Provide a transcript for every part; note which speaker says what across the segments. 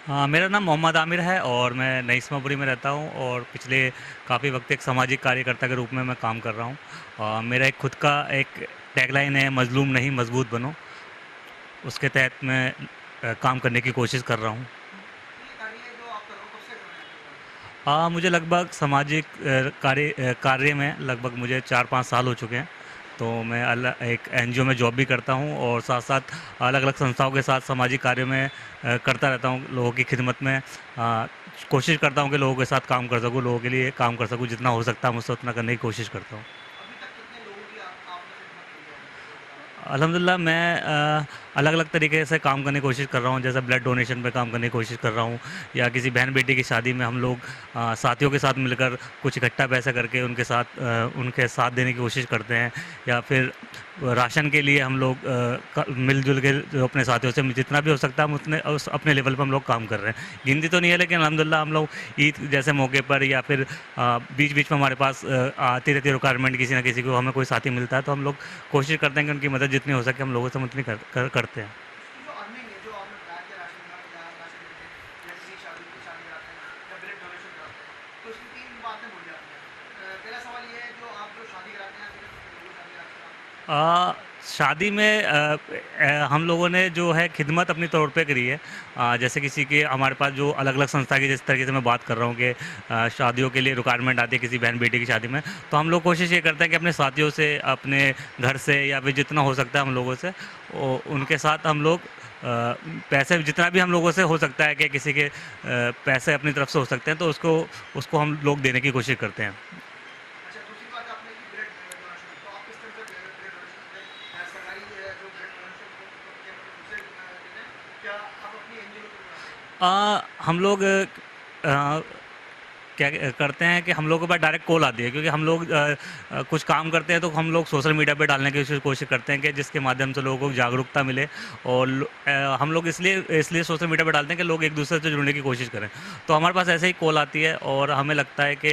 Speaker 1: हाँ, मेरा नाम मोहम्मद आमिर है और मैं नई इस्मापुरी में रहता हूँ और पिछले काफ़ी वक्त एक सामाजिक कार्यकर्ता के रूप में मैं काम कर रहा हूँ। मेरा एक खुद का एक टैगलाइन है, मज़लूम नहीं मज़बूत बनो। उसके तहत मैं काम करने की कोशिश कर रहा हूँ।
Speaker 2: ये कार्य जो आप कर रहे हो कब से कर रहे हैं आप ये कार्य?
Speaker 1: मुझे लगभग सामाजिक कार्य में लगभग मुझे 4-5 साल हो चुके हैं। तो मैं एक एनजीओ में जॉब भी करता हूँ और साथ-साथ अलग-अलग संस्थाओं के साथ सामाजिक कार्य में करता रहता हूँ, लोगों की खिदमत में कोशिश करता हूँ कि लोगों के साथ काम कर सकूँ, लोगों के लिए काम कर सकूँ, जितना हो सकता है मुझसे उतना करने की कोशिश करता हूँ।
Speaker 2: अभी तक कितने लोगों की आप आपने खिदमत की है अभी लोगों के साथ?
Speaker 1: अल्हम्दुलिल्लाह मैं अलग-अलग तरीके से काम करने की कोशिश कर रहा हूँ, जैसे ब्लड डोनेशन पे काम करने की कोशिश कर रहा हूँ या किसी बहन-बेटी की शादी में हम लोग साथियों के साथ मिलकर कुछ इकट्ठा पैसा करके उनके साथ देने की कोशिश करते हैं या फिर राशन के लिए हम लोग मिल-जुल के जो अपने साथियों से जितना भी हो सकता है हम उतने उस अपने लेवल पे हम लोग काम कर रहे हैं। गिनती तो नहीं है लेकिन अल्हम्दुलिल्लाह हम लोग ईद जैसे मौके पर या फिर बीच-बीच में हमारे पास आती रहती है रिक्वायरमेंट किसी न किसी को हमें कोई साथी मिलता है तो हम लोग कोशिश करते हैं कि उनकी मदद जितनी हो सके हम लोगों से हम उतनी करते हैं।
Speaker 2: इसकी जो अर्निंग है जो आपने बताया कि राशन देते हैं या किसी शादी की शादी कराते हैं या ब्लड डोनेशन कराते हैं, तो इसकी 3 बातें बोली आपने। पहला सवाल ये है जो आप जो शादी कराते हैं कितने लोगों की शादी कराते हैं आप?
Speaker 1: अ, शादी में हम लोगों ने जो है खिदमत अपनी तौर पे करी है। जैसे किसी के हमारे पास जो अलग-अलग संस्था की जिस तरीके से मैं बात कर रहा हूँ कि शादियों के लिए रिक्वायरमेंट आती है किसी बहन-बेटी की शादी में, तो हम लोग कोशिश ये करते हैं कि अपने साथियों से, अपने घर से या फिर जितना हो सकता है हम लोगों से उनके साथ हम लोग पैसे जितना भी हम लोगों से हो सकता है कि किसी के पैसे अपनी तरफ से हो सकते हैं तो उसको उसको हम लोग देने की कोशिश करते हैं।
Speaker 2: अच्छा, दूसरी बात आपने की ब्लड डोनेशन, तो आप किस तरह से ब्लड डोनेशन करते हैं? सरकारी जो ब्लड डोनेशन केंद्र है उनसे देते हैं? क्या आप अपनी एनजीओ के थ्रू कराते हैं?
Speaker 1: हम लोग क्या करते हैं कि हम लोगों के पास डायरेक्ट कॉल आती है क्योंकि हम लोग कुछ काम करते हैं तो हम लोग सोशल मीडिया पे डालने की कोशिश करते हैं कि जिसके माध्यम से लोगों को जागरूकता मिले और हम लोग इसलिए इसलिए सोशल मीडिया पे डालते हैं कि लोग एक दूसरे से जुड़ने की कोशिश करें। तो हमारे पास ऐसे ही कॉल आती है और हमें लगता है कि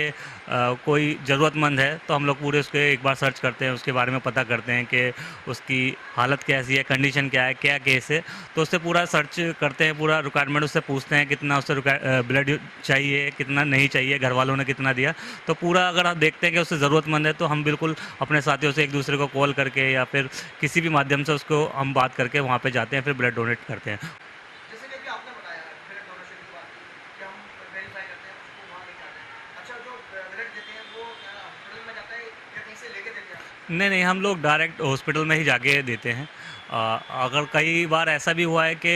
Speaker 1: कोई ज़रूरतमंद है तो हम लोग पूरे उसके एक बार सर्च करते हैं, उसके बारे में पता करते हैं कि उसकी हालत कैसी है, कंडीशन क्या है, क्या केस है। तो उससे पूरा सर्च करते हैं, पूरा रिक्वायरमेंट उससे पूछते हैं कितना उससे ब्लड चाहिए, कितना नहीं चाहिए, घरवालों ने कितना दिया। तो पूरा अगर आप देखते हैं कि उससे ज़रूरतमंद है, तो हम बिल्कुल अपने साथियों से एक-दूसरे को कॉल करके या फिर किसी भी माध्यम से उसको हम बात करके वहाँ पे जाते हैं, फिर ब्लड डोनेट करते हैं।
Speaker 2: जैसे कि अभी आपने बताया ब्लड डोनेशन की बात की कि हम वेरीफाई करते हैं उसको वहाँ लेके आते हैं। अच्छा, जो ब्लड देते हैं वो क्या हॉस्पिटल में जाता है या कहीं से लेके देते हैं आप?
Speaker 1: नहीं, नहीं, हम लोग डायरेक्ट हॉस्पिटल में ही जाके देते हैं। अगर कई बार ऐसा भी हुआ है कि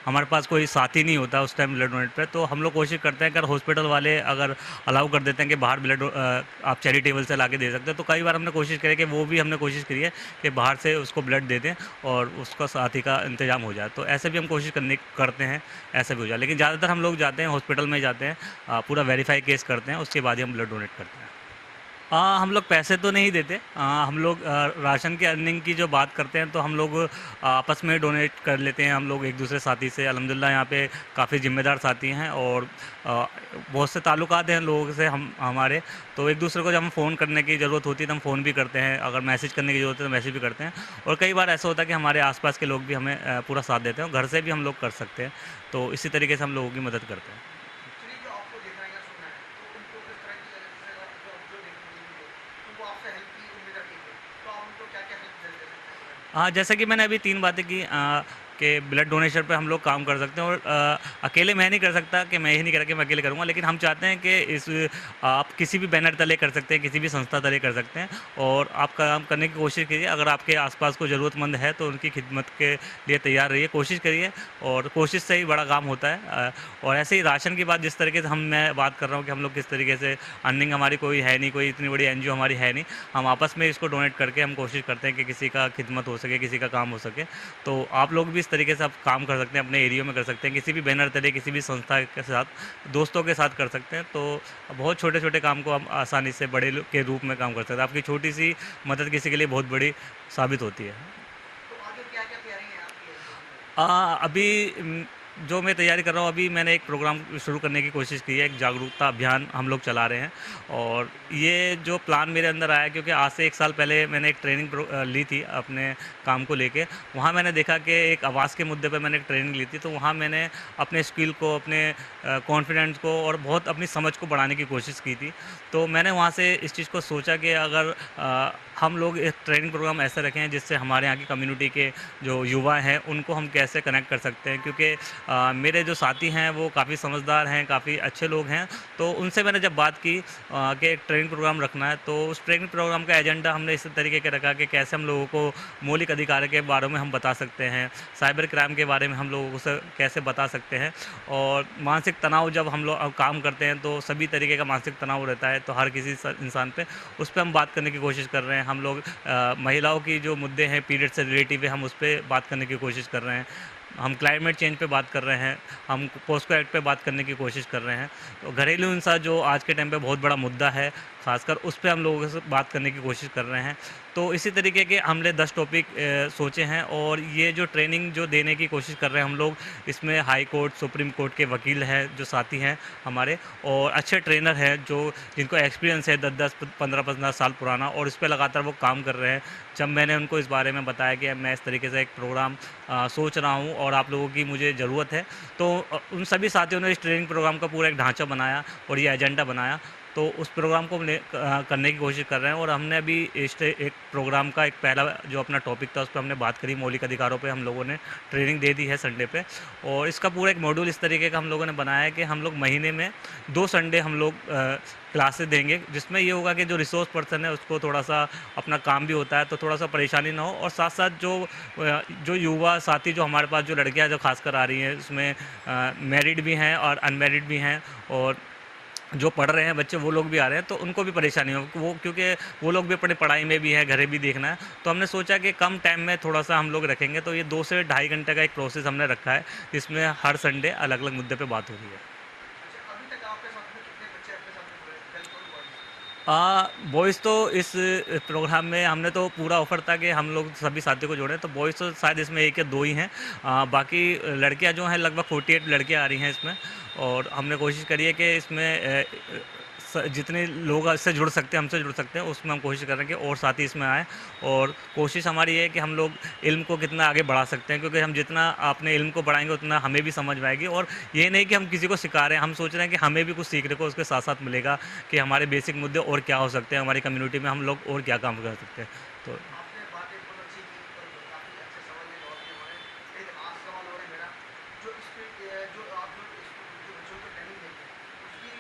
Speaker 1: हमारे पास कोई साथी नहीं होता उस टाइम ब्लड डोनेट पे, तो हम लोग कोशिश करते हैं अगर हॉस्पिटल वाले अगर अलाउ कर देते हैं कि बाहर आप चैरिटेबल से लाके दे सकते हो, तो कई बार हमने कोशिश करी है कि वो भी हमने कोशिश करी है कि बाहर से उसको ब्लड दे दें और उसका साथी का इंतज़ाम हो जाए। तो ऐसे भी हम कोशिश करते हैं, ऐसा भी हो जाए। लेकिन ज़्यादातर हम लोग जाते हैं हॉस्पिटल में ही जाते हैं, पूरा वेरीफ़ाई केस करते हैं, उसके बाद ही हम ब्लड डोनेट करते हैं। हम लोग पैसे तो नहीं देते। हम लोग राशन की अर्निंग की जो बात करते हैं तो हम लोग आपस में डोनेट कर लेते हैं हम लोग एक-दूसरे साथी से। अल्हम्दुलिल्लाह यहाँ पे काफ़ी ज़िम्मेदार साथी हैं और बहुत से ताल्लुकात हैं लोगों से हम हमारे। तो एक-दूसरे को जब हम फ़ोन करने की ज़रूरत होती है तो हम फ़ोन भी करते हैं। अगर मैसेज करने की ज़रूरत है तो मैसेज भी करते हैं। और कई बार ऐसा होता है कि हमारे आस-पास के लोग भी हमें पूरा साथ देते हैं और घर से भी हम लोग कर सकते हैं। तो इसी तरीके से हम लोगों की मदद करते हैं।
Speaker 2: चलिए, जो आपको देखना है या सुनना है तो उनको किस तरह की जैसे जो देखेंगे वीडियो तो वो आपसे हेल्प की उम्मीद रखेंगे, तो आप उनको क्या-क्या हेल्प दे सकते हैं इसके बारे में?
Speaker 1: हाँ, जैसा कि मैंने अभी 3 बातें की कि ब्लड डोनेशन पे हम लोग काम कर सकते हैं और अकेले मैं नहीं कर सकता कि मैं ही नहीं कह रहा कि मैं अकेले करूँगा, लेकिन हम चाहते हैं कि आप किसी भी बैनर तले कर सकते हैं, किसी भी संस्था तले कर सकते हैं और आप काम करने की कोशिश कीजिए। अगर आपके आस-पास कोई ज़रूरतमंद है, तो उनकी खिदमत के लिए तैयार रहिए, कोशिश करिए और कोशिश से ही बड़ा काम होता है। और ऐसे ही राशन की बात जिस तरीके से मैं बात कर रहा हूँ कि हम लोग किस तरीके से अर्निंग हमारी कोई है नहीं, कोई इतनी बड़ी एनजीओ हमारी है नहीं। हम आपस में इसको डोनेट करके हम कोशिश करते हैं कि किसी का खिदमत हो सके, किसी का काम हो सके। तो आप लोग भी इस तरीके से आप काम कर सकते हैं, अपने एरिया में कर सकते हैं, किसी भी बैनर तले, किसी भी संस्था के साथ, दोस्तों के साथ कर सकते हैं। तो बहुत छोटे-छोटे काम को हम आसानी से बड़े के रूप में काम कर सकते हैं। आपकी छोटी-सी मदद किसी के लिए बहुत बड़ी साबित होती है।
Speaker 2: तो आगे क्या-क्या तैयारी है आपकी एनजीओ की?
Speaker 1: अभी जो मैं तैयारी कर रहा हूँ अभी मैंने एक प्रोग्राम शुरू करने की कोशिश की है, एक जागरूकता अभियान हम लोग चला रहे हैं। और ये जो प्लान मेरे अंदर आया क्योंकि आज से 1 साल पहले मैंने एक ट्रेनिंग ली थी अपने काम को लेके। वहाँ मैंने देखा कि एक आवाज़ के मुद्दे पे मैंने एक ट्रेनिंग ली थी, तो वहाँ मैंने अपने स्किल को, अपने कॉन्फिडेंस को और बहुत अपनी समझ को बढ़ाने की कोशिश की थी। तो मैंने वहाँ से इस चीज़ को सोचा कि अगर हम लोग एक ट्रेनिंग प्रोग्राम ऐसा रखें जिससे हमारे यहाँ की कम्युनिटी के जो युवा हैं उनको हम कैसे कनेक्ट कर सकते हैं, क्योंकि मेरे जो साथी हैं वो काफ़ी समझदार हैं, काफ़ी अच्छे लोग हैं। तो उनसे मैंने जब बात की कि एक ट्रेनिंग प्रोग्राम रखना है, तो उस ट्रेनिंग प्रोग्राम का एजेंडा हमने इस तरीके के रखा कि कैसे हम लोगों को मौलिक अधिकार के बारे में हम बता सकते हैं, साइबर क्राइम के बारे में हम लोगों को कैसे बता सकते हैं। और मानसिक तनाव जब हम लोग काम करते हैं तो सभी तरीके का मानसिक तनाव रहता है, तो हर किसी इंसान पे उस पे हम बात करने की कोशिश कर रहे हैं। हम लोग महिलाओं की जो मुद्दे हैं पीरियड से रिलेटिव है, हम उस पे बात करने की कोशिश कर रहे हैं। हम क्लाइमेट चेंज पे बात कर रहे हैं, हम पोस्को एक्ट पे बात करने की कोशिश कर रहे हैं। तो घरेलू हिंसा जो आज के टाइम पे बहुत बड़ा मुद्दा है, ख़ासकर उस पे हम लोगों से बात करने की कोशिश कर रहे हैं। तो इसी तरीके के हमने 10 टॉपिक सोचे हैं और ये जो ट्रेनिंग जो देने की कोशिश कर रहे हैं हम लोग, इसमें हाई कोर्ट, सुप्रीम कोर्ट के वकील हैं जो साथी हैं हमारे, और अच्छे ट्रेनर हैं जो जिनको एक्सपीरियंस है 10-10, 15-15 साल पुराना, और इस पे लगातार वो काम कर रहे हैं। जब मैंने उनको इस बारे में बताया कि मैं इस तरीके से एक प्रोग्राम सोच रहा हूँ और आप लोगों की मुझे ज़रूरत है, तो उन सभी साथियों ने इस ट्रेनिंग प्रोग्राम का पूरा एक ढांचा बनाया और ये एजेंडा बनाया। तो उस प्रोग्राम को करने की कोशिश कर रहे हैं। और हमने अभी एक प्रोग्राम का एक पहला जो अपना टॉपिक था उस पे हमने बात करी, मौलिक अधिकारों पे हम लोगों ने ट्रेनिंग दे दी है संडे पे। और इसका पूरा एक मॉड्यूल इस तरीके का हम लोगों ने बनाया है कि हम लोग महीने में 2 संडे हम लोग क्लासेस देंगे, जिसमें ये होगा कि जो रिसोर्स पर्सन है उसको थोड़ा-सा अपना काम भी होता है, तो थोड़ा-सा परेशानी ना हो। और साथ-साथ जो युवा साथी जो हमारे पास जो लड़कियाँ जो खासकर आ रही हैं, उसमें मैरिड भी हैं और अनमैरिड भी हैं, और जो पढ़ रहे हैं बच्चे वो लोग भी आ रहे हैं, तो उनको भी परेशानी हो वो, क्योंकि वो लोग भी अपनी पढ़ाई में भी हैं, घरे भी देखना है। तो हमने सोचा कि कम टाइम में थोड़ा-सा हम लोग रखेंगे, तो ये 2 से ढाई घंटे का एक प्रोसेस हमने रखा है, जिसमें हर संडे अलग-अलग मुद्दे पे बात हो रही है।
Speaker 2: अच्छा, अभी तक आपके साथ में कितने बच्चे आपके साथ में जुड़े, गर्ल्स और बॉयज़?
Speaker 1: बॉयज़ तो इस प्रोग्राम में हमने तो पूरा ऑफ़र था कि हम लोग सभी साथियों को जोड़ें, तो बॉयज़ तो शायद इसमें 1 या 2 ही हैं। बाकी लड़कियाँ जो हैं लगभग 48 लड़कियाँ आ रही हैं इसमें। और हमने कोशिश करी है कि इसमें जितने लोग इससे जुड़ सकते हैं, हमसे जुड़ सकते हैं, उसमें हम कोशिश कर रहे हैं कि और साथी इसमें आएँ। और कोशिश हमारी ये है कि हम लोग इल्म को कितना आगे बढ़ा सकते हैं, क्योंकि हम जितना अपने इल्म को बढ़ाएँगे उतना हमें भी समझ में आएगी। और ये नहीं कि हम किसी को सिखा रहे हैं, हम सोच रहे हैं कि हमें भी कुछ सीखने को उसके साथ-साथ मिलेगा कि हमारे बेसिक मुद्दे और क्या हो सकते हैं, हमारी कम्युनिटी में हम लोग और क्या काम कर सकते हैं। तो
Speaker 2: आपने बात एक बहुत अच्छी की और काफ़ी अच्छे सवाल के जवाब दिए हमारे। एक आखिरी सवाल और है मेरा, जो इसमें जो आप जो बच्चों को ट्रेनिंग देंगे, उसकी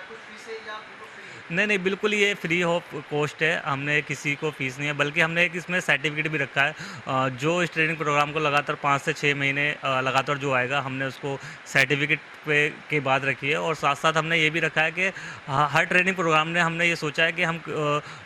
Speaker 2: कुछ फीस है या बिल्कुल फ्री है?
Speaker 1: नहीं, नहीं, बिल्कुल ये फ्री ऑफ कॉस्ट है, हमने किसी को फ़ीस नहीं है, बल्कि हमने एक इसमें सर्टिफ़िकेट भी रखा है। जो इस ट्रेनिंग प्रोग्राम को लगातार 5 से 6 महीने लगातार जो आएगा, हमने उसको सर्टिफ़िकेट पे के बाद रखी है। और साथ-साथ हमने ये भी रखा है कि हर ट्रेनिंग प्रोग्राम में हमने ये सोचा है कि हम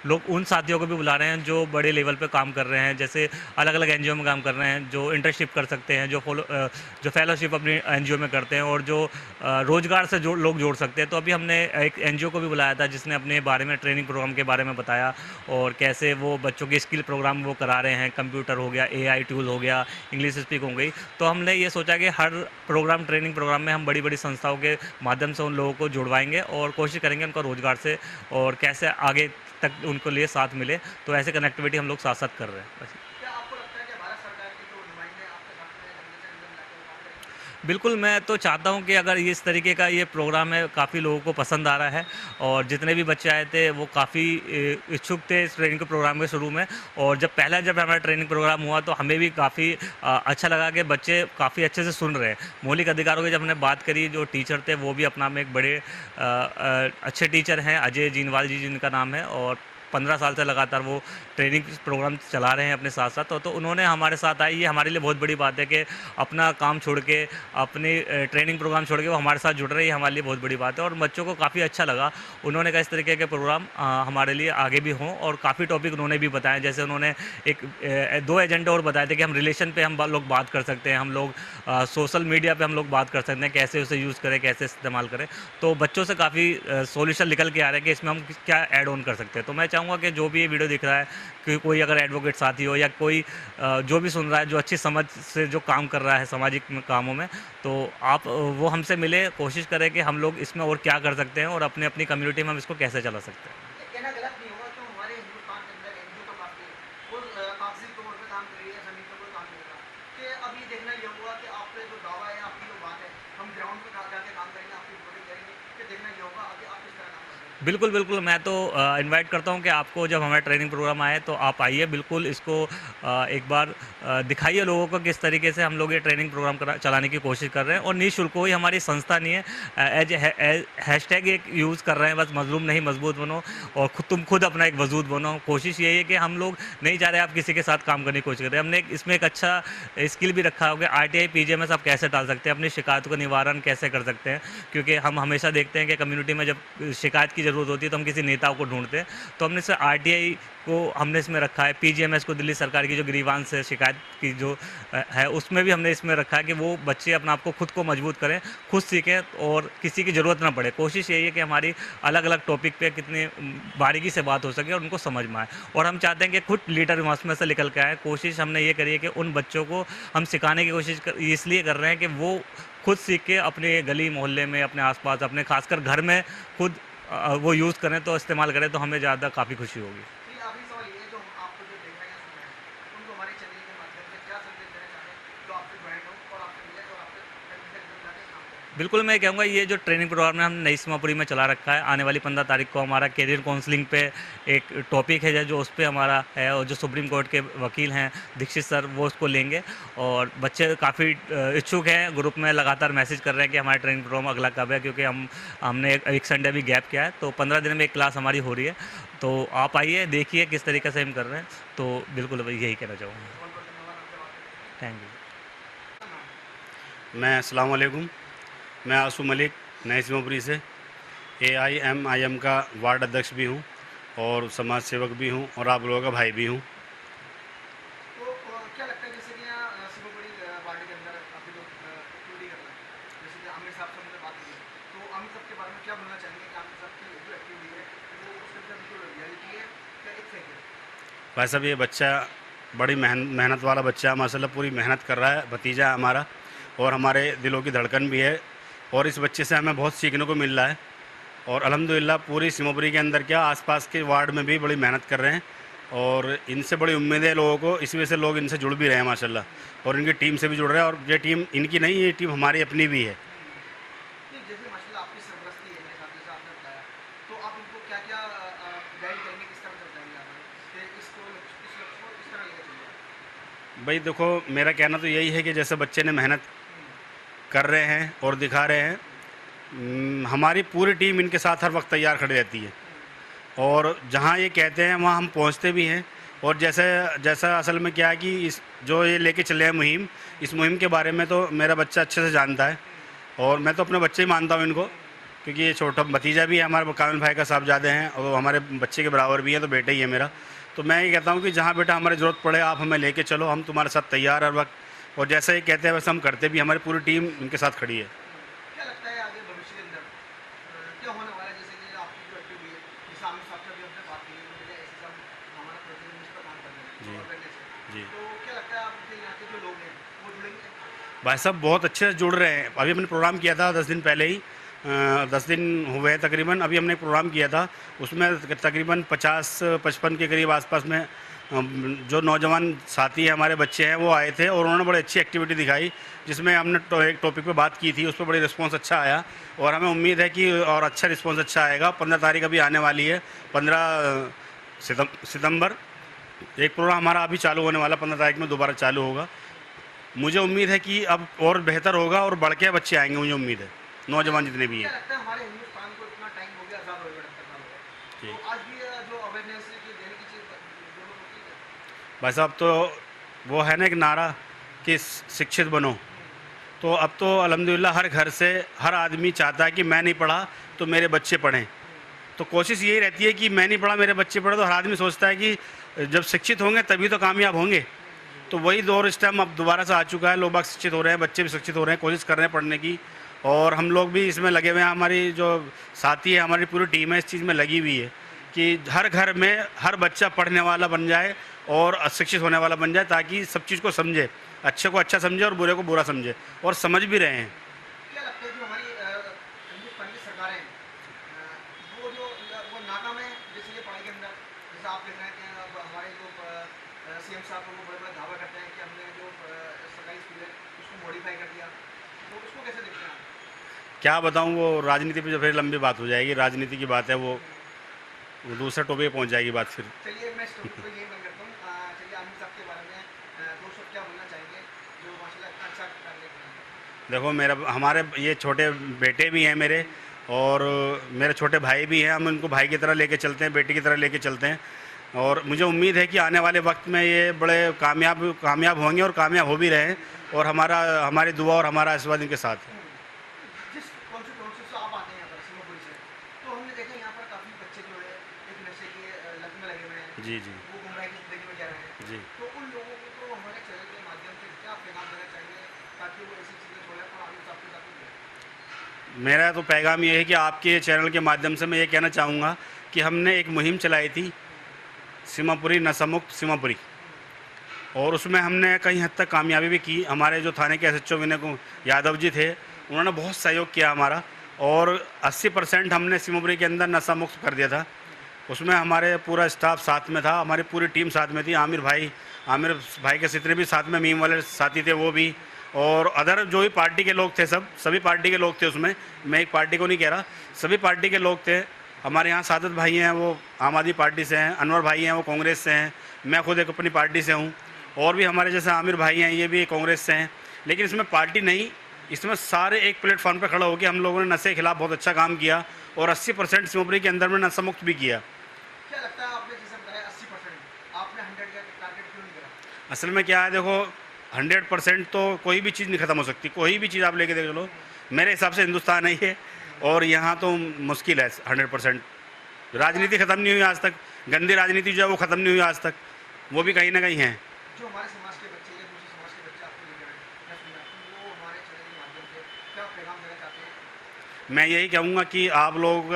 Speaker 1: लोग उन साथियों को भी बुला रहे हैं जो बड़े लेवल पे काम कर रहे हैं, जैसे अलग-अलग एनजीओ में काम कर रहे हैं, जो इंटर्नशिप कर सकते हैं, जो फेलोशिप अपनी एनजीओ में करते हैं, और जो रोज़गार से लोग जोड़ सकते हैं। तो अभी हमने एक एनजीओ को भी बुलाया था जिसने अपने बारे में, ट्रेनिंग प्रोग्राम के बारे में बताया, और कैसे वो बच्चों के स्किल प्रोग्राम वो करा रहे हैं, कंप्यूटर हो गया, एआई टूल हो गया, इंग्लिश स्पीक हो गई। तो हमने ये सोचा कि हर प्रोग्राम, ट्रेनिंग प्रोग्राम में हम बड़ी-बड़ी संस्थाओं के माध्यम से उन लोगों को जुड़वाएँगे और कोशिश करेंगे उनका रोज़गार से और कैसे आगे तक उनको लिए साथ मिले। तो ऐसे कनेक्टिविटी हम लोग साथ-साथ कर रहे हैं। बस।
Speaker 2: क्या आपको लगता है कि भारत सरकार के जो नुमाइंदे आपके साथ में जल्दी से जल्दी मिलाकर काम करेंगे?
Speaker 1: बिल्कुल, मैं तो चाहता हूँ कि अगर इस तरीके का ये प्रोग्राम है, काफ़ी लोगों को पसंद आ रहा है, और जितने भी बच्चे आए थे वो काफ़ी इच्छुक थे इस ट्रेनिंग के प्रोग्राम के शुरू में। और जब हमारा ट्रेनिंग प्रोग्राम हुआ तो हमें भी काफ़ी अच्छा लगा कि बच्चे काफ़ी अच्छे से सुन रहे हैं। मौलिक अधिकारों की जब हमने बात करी, जो टीचर थे वो भी अपना में एक बड़े अच्छे टीचर हैं, अजय जीनवाल जी जिनका नाम है, और 15 साल से लगातार वो ट्रेनिंग प्रोग्राम चला रहे हैं अपने साथ-साथ। तो उन्होंने हमारे साथ आए, ये हमारे लिए बहुत बड़ी बात है कि अपना काम छोड़ के, अपनी ट्रेनिंग प्रोग्राम छोड़ के वो हमारे साथ जुड़ रहे हैं, ये हमारे लिए बहुत बड़ी बात है। और बच्चों को काफ़ी अच्छा लगा। उन्होंने कहा इस तरीके के प्रोग्राम हमारे लिए आगे भी हों, और काफ़ी टॉपिक उन्होंने भी बताए। जैसे उन्होंने 2 एजेंडे और बताए थे कि हम रिलेशन पे हम लोग बात कर सकते हैं, हम लोग सोशल मीडिया पे हम लोग बात कर सकते हैं, कैसे उसे यूज़ करें, कैसे इस्तेमाल करें। तो बच्चों से काफ़ी सॉल्यूशन निकल के आ रहे हैं कि इसमें हम क्या ऐड ऑन कर सकते हैं। तो मैं चाहूँगा चाहूँगा कि जो भी ये वीडियो दिख रहा है, कि कोई अगर एडवोकेट साथी हो या कोई जो भी सुन रहा है, जो अच्छी समझ से जो काम कर रहा है सामाजिक कामों में, तो आप वो हमसे मिले, कोशिश करें कि हम लोग इसमें और क्या कर सकते हैं और अपनी अपनी कम्युनिटी में हम इसको कैसे चला सकते हैं।
Speaker 2: ये कहना गलत नहीं होगा कि हमारे हिंदुस्तान के अंदर एनजीओ तो काफ़ी है, वो कागजी तौर पे काम कर रही है, ज़मीन पर कोई काम नहीं कर रहा। कि अब ये देखना ये होगा कि आपका जो दावा है, आपकी जो बात है, हम ग्राउंड पे जाके काम करेंगे, आपकी रिपोर्टिंग करेंगे, कि देखना ये होगा आगे आप किस तरह काम करते हैं।
Speaker 1: बिल्कुल, बिल्कुल, मैं तो इनवाइट करता हूँ कि आपको जब हमारा ट्रेनिंग प्रोग्राम आए तो आप आइए, बिल्कुल इसको एक बार दिखाइए लोगों को किस तरीके से हम लोग ये ट्रेनिंग प्रोग्राम चलाने की कोशिश कर रहे हैं, और निःशुल्क, कोई हमारी संस्था नहीं है, एज हैशटैग एक यूज़ कर रहे हैं, बस मज़लूम नहीं मजबूत बनो, और तुम खुद अपना एक वजूद बनो। कोशिश यही है कि हम लोग नहीं चाह रहे आप किसी के साथ काम करने की कोशिश कर रहे हैं। हमने इसमें एक अच्छा स्किल भी रखा हो कि आरटीआई पीजीएमएस आप कैसे डाल सकते हैं, अपनी शिकायतों का निवारण कैसे कर सकते हैं, क्योंकि हम हमेशा देखते हैं कि कम्युनिटी में जब शिकायत की ज़रूरत होती है तो हम किसी नेताओं को ढूंढते हैं, तो हमने इसमें आरटीआई को हमने इसमें रखा है, पीजीएमएस को, दिल्ली सरकार की जो ग्रीवांस है, शिकायत की जो है, उसमें भी हमने इसमें रखा है कि वो बच्चे अपने आप को खुद को मजबूत करें, खुद सीखें और किसी की ज़रूरत ना पड़े। कोशिश यही है कि हमारी अलग अलग टॉपिक पे कितनी बारीकी से बात हो सके और उनको समझ में आए, और हम चाहते हैं कि खुद लीडर में से निकल के आए। कोशिश हमने ये करी है कि उन बच्चों को हम सिखाने की कोशिश इसलिए कर रहे हैं कि वो खुद सीख के अपने गली मोहल्ले में, अपने आसपास, अपने खासकर घर में खुद वो यूज़ करें, तो इस्तेमाल करें, तो हमें ज़्यादा काफ़ी खुशी होगी।
Speaker 2: तो ये आखिरी सवाल ये है, जो हम आपको जो देख रहे हैं या सुन रहे हैं, उनको हमारे चैनल के माध्यम से क्या संदेश देना चाहते हैं, जो आपसे ज्वाइन हो और आपसे मिले और आपसे जाके काम करें?
Speaker 1: बिल्कुल, मैं कहूँगा ये जो ट्रेनिंग प्रोग्राम है हमने नई सीमापुरी में चला रखा है। आने वाली 15 तारीख को हमारा करियर काउंसलिंग पे एक टॉपिक है जो उस पे हमारा है, और जो सुप्रीम कोर्ट के वकील हैं दीक्षित सर, वो उसको लेंगे, और बच्चे काफ़ी इच्छुक हैं, ग्रुप में लगातार मैसेज कर रहे हैं कि हमारा ट्रेनिंग प्रोग्राम अगला कब है, क्योंकि हमने एक संडे भी गैप किया है, तो 15 दिन में एक क्लास हमारी हो रही है। तो आप आइए, देखिए किस तरीके से हम कर रहे हैं, तो बिल्कुल यही कहना चाहूँगा।
Speaker 2: बहुत बहुत धन्यवाद आपसे बात करने
Speaker 1: थैंक यू।
Speaker 2: के लिए।
Speaker 3: मैं अस्सलाम वालेकुम, मैं आसू मलिक नई सीमापुरी से AIMIM का वार्ड अध्यक्ष भी हूँ और समाज सेवक भी हूँ और आप लोगों का भाई भी हूँ।
Speaker 2: तो क्या लगता है, जैसे कि यहाँ सीमापुरी वार्ड के अंदर काफ़ी लोग एक्टिविटी कर रहे हैं, जैसे कि आमिर साहब से हमने बात की है, तो आमिर साहब के बारे में क्या बोलना चाहेंगे कि आमिर साहब की जो एक्टिविटी है वो उसके अंदर बिल्कुल रियलिटी है या एक फेक है?
Speaker 3: भाई साहब, ये बच्चा बड़ी मेहनत वाला बच्चा है माशाल्लाह, पूरी मेहनत कर रहा है, भतीजा है हमारा और हमारे दिलों की धड़कन भी है, और इस बच्चे से हमें बहुत सीखने को मिल रहा है। और अल्हम्दुलिल्लाह पूरी सीमापुरी के अंदर क्या आसपास के वार्ड में भी बड़ी मेहनत कर रहे हैं, और इनसे बड़ी उम्मीदें हैं लोगों को, इसी वजह से लोग इनसे जुड़ भी रहे हैं माशाल्लाह, और इनकी टीम से भी जुड़ रहे हैं, और ये टीम इनकी नहीं, ये टीम हमारी अपनी भी है।
Speaker 2: नहीं, जैसे माशाल्लाह आपकी सरपरस्ती है मेरे साथ, जैसे आपने बताया, तो आप इनको क्या क्या गाइड करेंगे, किस तरह समझाएंगे आप कि इसको इस लक्ष्य को इस तरह लेकर चलिए?
Speaker 3: भाई देखो, मेरा कहना तो यही है कि जैसे बच्चे ने मेहनत कर रहे हैं और दिखा रहे हैं, हमारी पूरी टीम इनके साथ हर वक्त तैयार खड़ी रहती है, और जहाँ ये कहते हैं वहाँ हम पहुँचते भी हैं। और जैसा असल में क्या है कि इस जो ये लेके चले हैं मुहिम, इस मुहिम के बारे में तो मेरा बच्चा अच्छे से जानता है, और मैं तो अपने बच्चे ही मानता हूँ इनको, क्योंकि ये छोटा भतीजा भी है हमारे, कामिल भाई का साहबजादे हैं, और वो हमारे बच्चे के बराबर भी हैं, तो बेटा ही है मेरा। तो मैं ये कहता हूँ कि जहाँ बेटा हमारी ज़रूरत पड़े आप हमें लेके चलो, हम तुम्हारे साथ तैयार हर वक्त, और जैसा ये कहते हैं वैसे हम करते भी, हमारी पूरी टीम इनके साथ खड़ी है।
Speaker 2: क्या लगता है आगे भविष्य के अंदर क्या होने वाला है, जैसे कि आपकी जो एक्टिविटी है, जैसे आमिर साहब से भी हमने बात की है, मुझे ऐसे सब हमारा प्रोजेक्ट इस पर काम कर रहे
Speaker 3: जी।
Speaker 2: हैं अवेयरनेस है,
Speaker 3: जी।
Speaker 2: तो क्या लगता है आपके यहाँ के जो लोग हैं वो जुड़ेंगे?
Speaker 3: भाई साहब बहुत अच्छे से जुड़ रहे हैं। अभी हमने प्रोग्राम किया था 10 दिन पहले ही, 10 दिन हुए हैं तकरीबन। अभी हमने प्रोग्राम किया था, उसमें तकरीबन 50-55 के करीब आसपास में जो नौजवान साथी हैं, हमारे बच्चे हैं, वो आए थे, और उन्होंने बड़ी अच्छी एक्टिविटी दिखाई, जिसमें हमने एक टॉपिक पे बात की थी, उस पर बड़ी रिस्पांस अच्छा आया, और हमें उम्मीद है कि और अच्छा रिस्पांस अच्छा आएगा। 15 तारीख अभी आने वाली है, 15 सितंबर एक प्रोग्राम हमारा अभी चालू होने वाला, 15 तारीख में दोबारा चालू होगा। मुझे उम्मीद है कि अब और बेहतर होगा और बढ़ के बच्चे आएंगे, मुझे उम्मीद है, नौजवान जितने भी
Speaker 2: क्या
Speaker 3: हैं।
Speaker 2: लगता है हमारे हिंदुस्तान को इतना टाइम हो गया, आज़ाद हो गया 70 साल हो गए,
Speaker 3: जी।
Speaker 2: तो आज भी जो अवेयरनेस की देने की चीज़ जरूरत होती है?
Speaker 3: भाई साहब, तो वो है ना एक नारा कि शिक्षित बनो, तो अब तो अल्हम्दुलिल्लाह हर घर से हर आदमी चाहता है कि मैं नहीं पढ़ा तो मेरे बच्चे पढ़ें। तो कोशिश यही रहती है कि मैं नहीं पढ़ा मेरे बच्चे पढ़े, तो हर आदमी सोचता है कि जब शिक्षित होंगे तभी तो कामयाब होंगे। तो वही दौर इस टाइम अब दोबारा से आ चुका है, लोग बाग शिक्षित हो रहे हैं, बच्चे भी शिक्षित हो रहे हैं, कोशिश कर रहे हैं पढ़ने की, और हम लोग भी इसमें लगे हुए हैं। हमारी जो साथी है, हमारी पूरी टीम है इस चीज़ में लगी हुई है कि हर घर में हर बच्चा पढ़ने वाला बन जाए और शिक्षित होने वाला बन जाए, ताकि सब चीज़ को समझे, अच्छे को अच्छा समझे और बुरे को बुरा समझे, और समझ भी रहे हैं।
Speaker 2: क्या लगता है जो हमारी जो पंडित सरकारें हैं वो नाकाम है जैसे ये पढ़ाई के अंदर, जैसे आप देख रहे हैं कि अब हमारे जो सीएम साहब हैं वो बड़े बड़े दावा करते हैं कि हमने जो सरकारी स्कूल है उसको मॉडिफाई कर दिया, तो उसको कैसे देखते हैं आप?
Speaker 3: क्या बताऊँ, वो राजनीति पे जो फिर लंबी बात हो जाएगी, राजनीति की बात है, वो दूसरे टॉपिक पे पहुँच जाएगी बात फिर।
Speaker 2: चलिए मैं इस टॉपिक को यही बंद करता हूँ। चलिए आमिर साहब के बारे में दो शब्द क्या बोलना चाहेंगे जो माशाल्लाह इतना अच्छा करने के लिए?
Speaker 3: देखो, मेरा हमारे ये छोटे बेटे भी हैं मेरे, और मेरे छोटे भाई भी हैं। हम उनको भाई की तरह लेके चलते हैं, बेटे की तरह लेके चलते हैं, और मुझे उम्मीद है कि आने वाले वक्त में ये बड़े कामयाब होंगे और कामयाब हो भी रहे हैं, और हमारी दुआ और हमारा आशीर्वाद इनके साथ है।
Speaker 2: जिस कॉन्स्टिट्यूंसी से आप आते हैं यहाँ पर सीमापुरी से, तो हमने देखा यहाँ पर काफ़ी बच्चे जो है एक नशे की लत में लगे हुए हैं,
Speaker 3: जी जी
Speaker 2: वो गुमराह की जिंदगी में जा रहे हैं,
Speaker 3: जी।
Speaker 2: तो उन लोगों को तो हमारे चैनल के माध्यम से क्या पैगाम देना चाहिए ताकि वो ऐसी चीज़ें छोड़ें और आमिर साहब के साथ नहीं जाए?
Speaker 3: मेरा तो पैगाम ये है कि आपके चैनल के माध्यम से मैं ये कहना चाहूँगा कि हमने एक मुहिम चलाई थी, सीमापुरी नशा मुक्त सीमापुरी, और उसमें हमने कई हद तक कामयाबी भी की। हमारे जो थाने के SHO विनय यादव जी थे, उन्होंने बहुत सहयोग किया हमारा, और 80% हमने सीमापुरी के अंदर नशा मुक्त कर दिया था। उसमें हमारे पूरा स्टाफ साथ में था, हमारी पूरी टीम साथ में थी। आमिर भाई के जितने भी साथ में मीम वाले साथी थे वो भी, और अदर जो भी पार्टी के लोग थे, सभी पार्टी के लोग थे उसमें। मैं एक पार्टी को नहीं कह रहा, सभी पार्टी के लोग थे। हमारे यहाँ सादत भाई हैं, वो आम आदमी पार्टी से हैं, अनवर भाई हैं, वो कांग्रेस से हैं, मैं खुद एक अपनी पार्टी से हूँ, और भी हमारे जैसे आमिर भाई हैं, ये भी कांग्रेस से हैं। लेकिन इसमें पार्टी नहीं, इसमें सारे एक प्लेटफॉर्म पर खड़ा होकर हम लोगों ने नशे के खिलाफ बहुत अच्छा काम किया, और 80% सीमापुरी के अंदर में नशा मुक्त भी किया।
Speaker 2: क्या लगता है आपने जैसे बताया 80%, आपने 100 का टारगेट क्यों नहीं करा?
Speaker 3: असल में क्या है, देखो 100% तो कोई भी चीज़ नहीं ख़त्म हो सकती, कोई भी चीज़ आप लेके देख लो। मेरे हिसाब से हिंदुस्तान है ये, और यहाँ तो मुश्किल है 100%। राजनीति ख़त्म नहीं हुई आज तक, गंदी राजनीति जो है वो ख़त्म नहीं हुई आज तक, वो भी कहीं ना कहीं है।
Speaker 2: जो हमारे समाज के बच्चे या दूसरे समाज के बच्चे आपको लेकर आए या सुना, तो वो हमारे चैनल के माध्यम से क्या पैगाम देना चाहते हैं?
Speaker 3: मैं यही कहूँगा कि आप लोग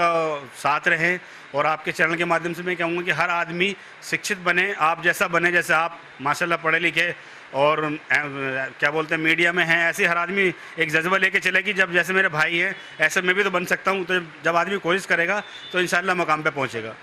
Speaker 3: साथ रहें, और आपके चैनल के माध्यम से मैं कहूँगा कि हर आदमी शिक्षित बने, आप जैसा बने, जैसे आप माशाल्लाह पढ़े लिखे और क्या बोलते हैं मीडिया में हैं, ऐसे हर आदमी एक जज्बा लेके चले कि जब जैसे मेरे भाई हैं ऐसे मैं भी तो बन सकता हूँ। तो जब आदमी कोशिश करेगा तो इंशाल्लाह मकाम पे पहुँचेगा।